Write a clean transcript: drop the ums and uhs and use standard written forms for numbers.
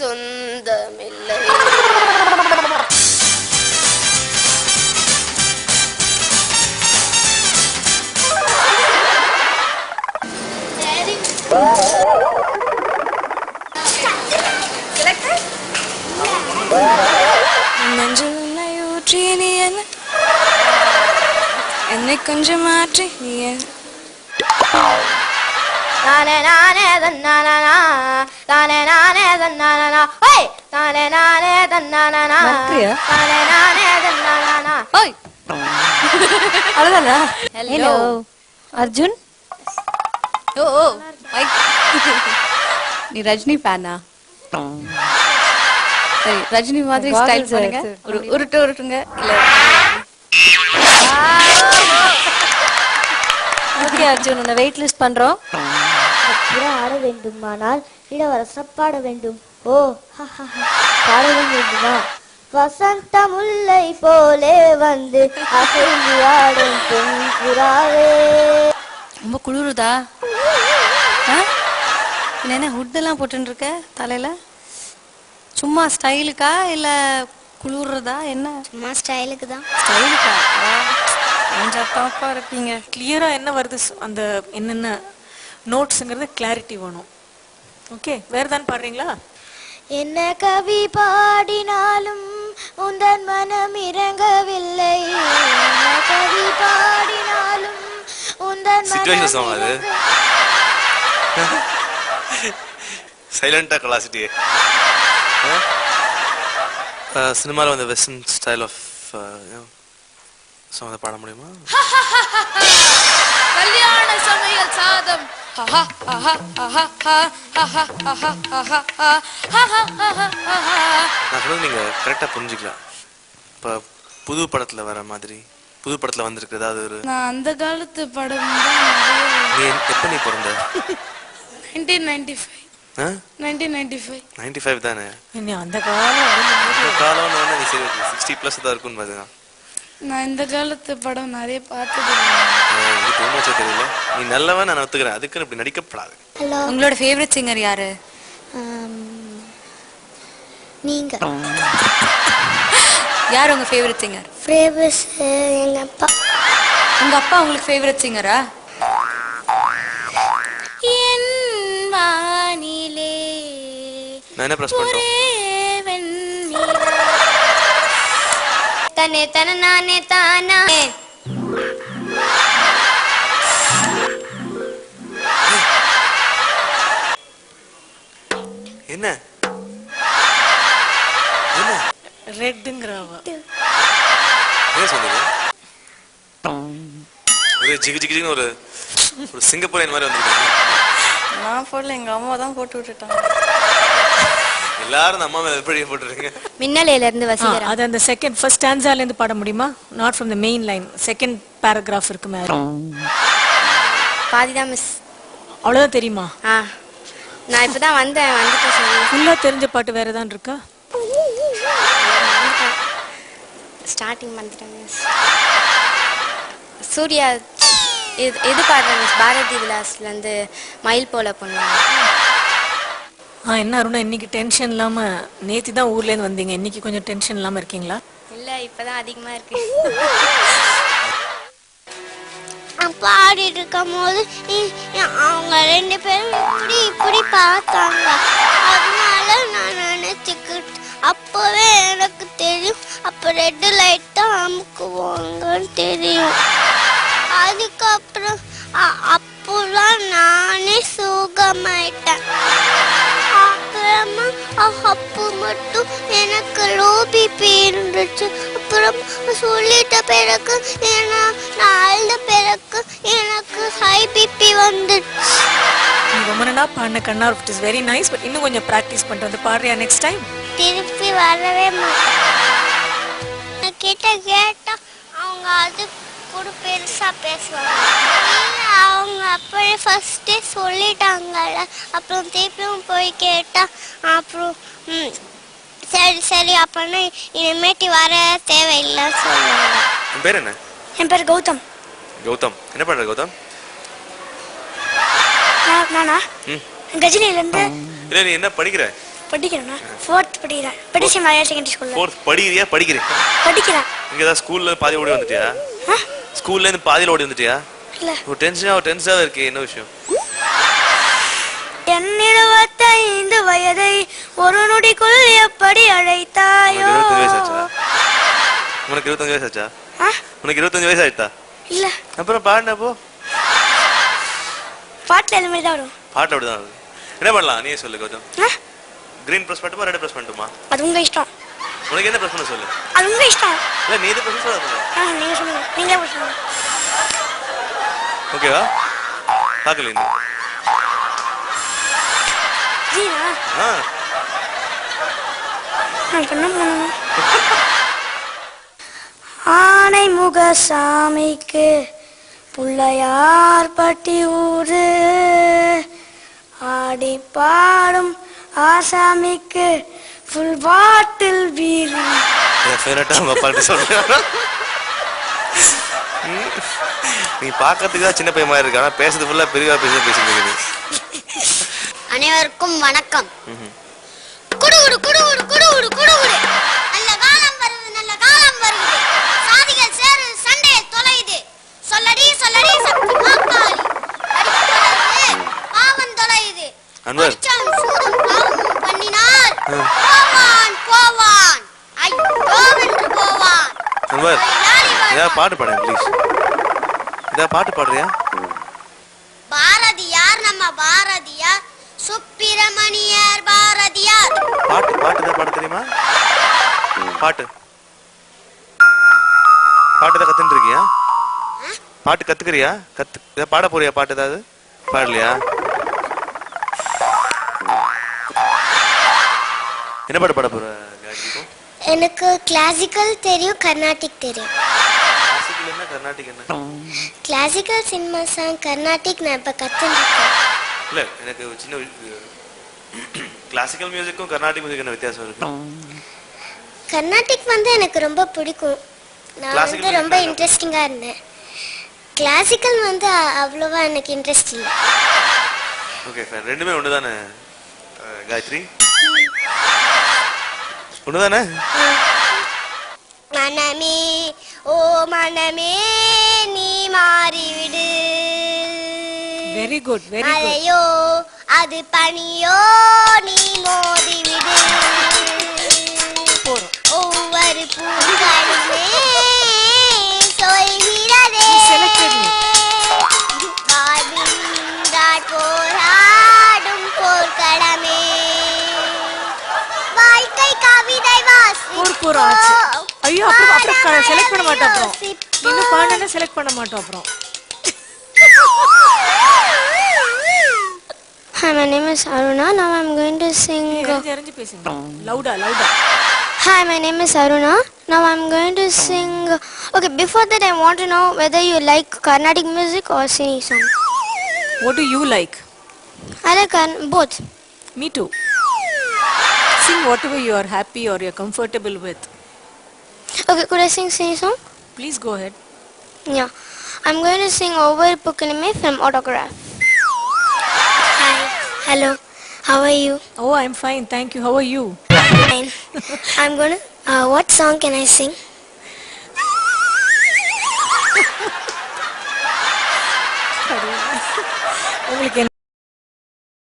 சொந்தமில்லை. நெஞ்சில் ஊற்றி நீ என்னை கொஞ்சம் மாற்றி நீ தானே நானே தன்னானா தானே நானே தன்னானா ஓய் தானே நானே தன்னானா தானே நானே தன்னானா ஓய் அவ்வளவுதானா? ஹலோ அர்ஜுன். ஓ ஓ நீ ரஜினி ஃபேனா? சரி ரஜினி மாதிரி ஸ்டைல் பண்ணுங்க. ஒரு உருட்டுங்க. இல்ல ஓகே அர்ஜுன், உன்னை வெயிட் லிஸ்ட் பண்றோம். புறா ஆட வேண்டுமானால் இளவரசர் பாட வேண்டும். ஓ பாடவும் வேண்டுமா? வசந்த முல்லை போலே வந்து அசைந்து ஆடும் பெண் புறாவே. ரொம்ப குளிருதா? என்ன ஹுட் எல்லாம் போட்டு இருக்க தலையில? சும்மா ஸ்டைலுக்கா இல்ல குளிர்றதா? என்ன சும்மா ஸ்டைலுக்கு தான். ஸ்டைலுக்கா? கொஞ்சம் டாப்பா இருக்கீங்க. கிளியரா என்ன வருது அந்த என்னென்ன நோட்ஸ்ங்கிறது கிளாரிட்டி வேணும். ஓகே, வேற தான் பாடுறீங்களா? என்ன கவி பாடினாலும் உந்தன் மனம் இறங்கவில்லை. என்ன கவி பாடினாலும் உந்தன் மனம் சைலண்டா கலாசிட்டி. சினிமாவில் வந்து வெஸ்டர்ன் ஸ்டைல் ஆஃப் சாங் பாட முடியுமா? கல்யாண சமையல் சாதம். நான் சொல்றது நீங்க கரெக்டா புரிஞ்சுக்கலாம். இப்போ புது படத்துல வர மாதிரி புது படத்துல வந்திருக்கு ஏதாவது ஒரு. நான் அந்த காலத்து படம் நீ எப்ப நீ பிறந்த? 1995. 95 தானே? அந்த காலம் நீ சரி 60+ தான் இருக்கும்னு பாத்துதான். நான் இந்த காலத்து படம் நிறைய பார்த்தது. தெரியல. நீ நல்லவன் நான் ஒத்துக்கிறேன். அதுக்கு இப்படி நடிக்கப்படாது. உங்களோட ஃபேவரட் சிங்கர் யாரு? நீங்க யார் உங்க ஃபேவரட் சிங்கர்? ஃபேவரட் எங்க அப்பா. உங்க அப்பா உங்களுக்கு ஃபேவரட் சிங்கரா? என் வானிலே நான் என்ன பிரஸ் பண்றோம்? தனே தன நானே தானா என்ன ரெட்ங்கறவ என்ன சொல்லுது? ஒரு ஜிகு ஜிகுன்னு ஒரு சிங்கப்பூரியன் மாதிரி வந்திருக்காங்க. நான் போடல, எங்க அம்மா தான் போட்டு விட்டுட்டாங்க. எல்லாரும் அம்மா மேல எப்படி போட்டுருக்கீங்க? மின்னலையில இருந்து வசீகரா. அது அந்த செகண்ட் ஃபர்ஸ்ட் ஸ்டான்ஸால இருந்து பாட முடியுமா? Not from the main line. Second paragraph இருக்கு மேல. பாதிதான் மிஸ். அவ்வளவுதான் தெரியுமா? நான் இப்பதான் வந்துட்டு சரி. ஃபுல்லா தெரிஞ்ச பாட்டு வேற ஏதாவது இருக்கா? ஸ்டார்டிங் வந்துட்டேன் மிஸ். சூர்யா எது பாடுறேன் மிஸ்? பாரதி விலாஸ்ல இருந்து மயில் போல பொண்ணு. என்ன அருணா, இன்னைக்கு டென்ஷன் இல்லாம, நேத்தி தான் ஊர்ல இருந்து வந்தீங்க, இன்னைக்கு கொஞ்சம் டென்ஷன் இல்லாம இருக்கீங்களா? இல்ல இப்பதான் அதிகமா இருக்கு. பாடிட்டு இருக்கும் போது அவங்க 2 பேரும் இப்படி பார்த்தாங்க. அதனால நான் நினைச்சுக்கிட்டு அப்பவே எனக்கு தெரியும் அப்ப ரெட் லைட் தான் அமுக்குவாங்கன்னு தெரியும். அதுக்கப்புறம் அப்போதான் நானே சுகமாயிட்டேன். அப்புறமா அப்போ மட்டும் எனக்கு லோ பிபி இருந்துச்சு. அப்புறம் சொல்லிட்ட பிறகு நான் அழுத பிறகு எனக்கு ஹை பிபி வந்துச்சு. நீ ரொம்ப நல்லா பாடின கண்ணா. It is very nice. But இன்னும் கொஞ்சம் பிராக்டிஸ் பண்ணிட்டு வந்து பாடுறியா நெக்ஸ்ட் டைம்? திருப்பி வரவே மாட்டேன். கேட்டா அவங்க அது கூட பெருசா பேசுவாங்க. அவங்க அப்படியே ஃபர்ஸ்டே சொல்லிட்டாங்கல்ல. அப்புறம் திருப்பியும் போய் கேட்டா அப்புறம் சரி அப்படின்னா இனிமேட்டு வர தேவையில்லைன்னு சொல்லுவாங்க. உன் பேர் என்ன? என் பேர் கௌதம். கௌதம் என்ன பண்ற கௌதம்? நானா கஜினில இருந்து. இல்ல நீ என்ன படிக்கிற? படிக்கிறேன்னா 4th படிக்கிறேன். பெடிசி மலையாள செகண்டரி ஸ்கூல்ல. 4th படிக்கிறியா படிக்கிறேன்? படிக்கிறேன். இங்க தான் ஸ்கூல்ல பாதி ஓடி வந்துட்டியா? ஸ்கூல்ல இருந்து பாதியில ஓடி வந்துட்டியா? இல்ல. ஒரு டென்ஷனா இருக்கு. என்ன விஷயம்? என் 25 வயதை ஒரு நொடிக்குள் எப்படி அழைத்தாயோ? உனக்கு 25 வயசு ஆச்சா? உனக்கு 25 வயசு ஆயிட்டா? இல்ல. அப்புறம் பாடினப்போ பாட்டுல எல்லாமே தான் வரும். பாட்டு அப்படிதான் வருது. என்ன பண்ணலாம் நீயே சொல்லு கௌதம். கிரீன் பிரஸ் பண்ணட்டுமா ரெட் பிரஸ் பண்ணட்டுமா? அது உங்க இஷ்டம். உனக்கு என்ன பிரஸ் பண்ண சொல்லு. அது உங்க இஷ்டம். இல்ல நீ எது பிரஸ் பண்ண? நீங்க சொல்லுங்க. நீங்க பிரஸ் பண்ணுங்க. ஓகேவா? பார்க்கல நீ. ஜீனா. நான் பண்ணணும். ஆனை முகசாமிக்கு புள்ளையார் பட்டி ஊரு ஆடி பாடும் ஆசாமிக்கு ஃபுல் பாட்டில் பீரு. நீ பார்க்கறதுக்கு தான் சின்ன பையன் மாதிரி இருக்கு, ஆனா பேசுறது ஃபுல்லா பெரிய பேசிட்டு. அனைவருக்கும் வணக்கம். குடுகுடு குடுகுடு குடுகுடு குடுகுடு நல்ல காலம் வருது நல்ல காலம் வருது. சாதிகள் சேரு சண்டையை தொலையுது. சொல்லடி சொல்லடி சக்தி மாக்காளி அடிப்படை பாவம் தொலையுது. அன்வர் சூதம் பாவம் பண்ணினார் போவான் போவான் ஐயோ வென்று போவான். அன்வர் ஏதாவது பாட்டு பாடு ப்ளீஸ். ஏதாவது பாட்டு பாடுறியா? பாரதியார் நம்ம பாரதியார் சுப்பிரமணியர் பாரதியார். பாட்டு தான் பாட தெரியுமா? பாட்டு தான் கத்துட்டு இருக்கியா? பாட்டு கத்துக்கிறியா? ஏதாவது பாட போறியா? பாட்டு ஏதாவது பாடலையா? என்ன பாட்டு பாட போற? எனக்கு கிளாசிக்கல் தெரியும், கர்நாடிக் தெரியும். கிளாசிக்கல் என்ன கர்நாடிக் என்ன? கிளாசிக்கல் சினிமா சாங் கர்நாடிக் நான் இப்ப கத்துக்கிட்டேன். இல்ல எனக்கு சின்ன கிளாசிக்கல் மியூசிக்கும் கர்நாடிக் மியூசிக் என்ன வித்தியாசம் இருக்கு? கர்நாடிக் வந்து எனக்கு ரொம்ப பிடிக்கும். நான் வந்து ரொம்ப இன்ட்ரெஸ்டிங்கா இருந்தேன். கிளாசிக்கல் வந்து அவ்வளவா எனக்கு இன்ட்ரெஸ்ட் இல்லை. Okay fine. ரெண்டுமே ஒண்ணுதானே காயத்ரி? ஒண்ணுதானே? மனமே ஓ மனமே நீ மாறிவிடு. Very good very good. அதையோ அது பனியோ நீ மோதிவிடு. ஒவ்வொரு பூக்களுமே சொல்கிறதே வாழ்வின்றால் போராடும் போர்க்களமே. வாழ்க்கை கவிதை போர் ஆச்சு. ஐயோ அப்புறம் செலக்ட் பண்ண மாட்டோம். அப்புறம் இன்னும் பாடனா செலக்ட் பண்ண மாட்டோம். அப்புறம் Hi, my name is Aruna. Now I'm going to sing. Louder. Hi, my name is Aruna. Now I'm going to sing. Okay, before that I want to know whether you like Carnatic music or Sini song. What do you like? I like both. Me too. Sing whatever you are happy or you're comfortable with. Okay, could I sing Sini song? Please go ahead. Yeah. I'm going to sing Over Pukkalime from Autograph. Hi. Hello. How are you? Oh, I'm fine. Thank you. How are you? Fine. I'm going to... what song can I sing? உங்களுக்கு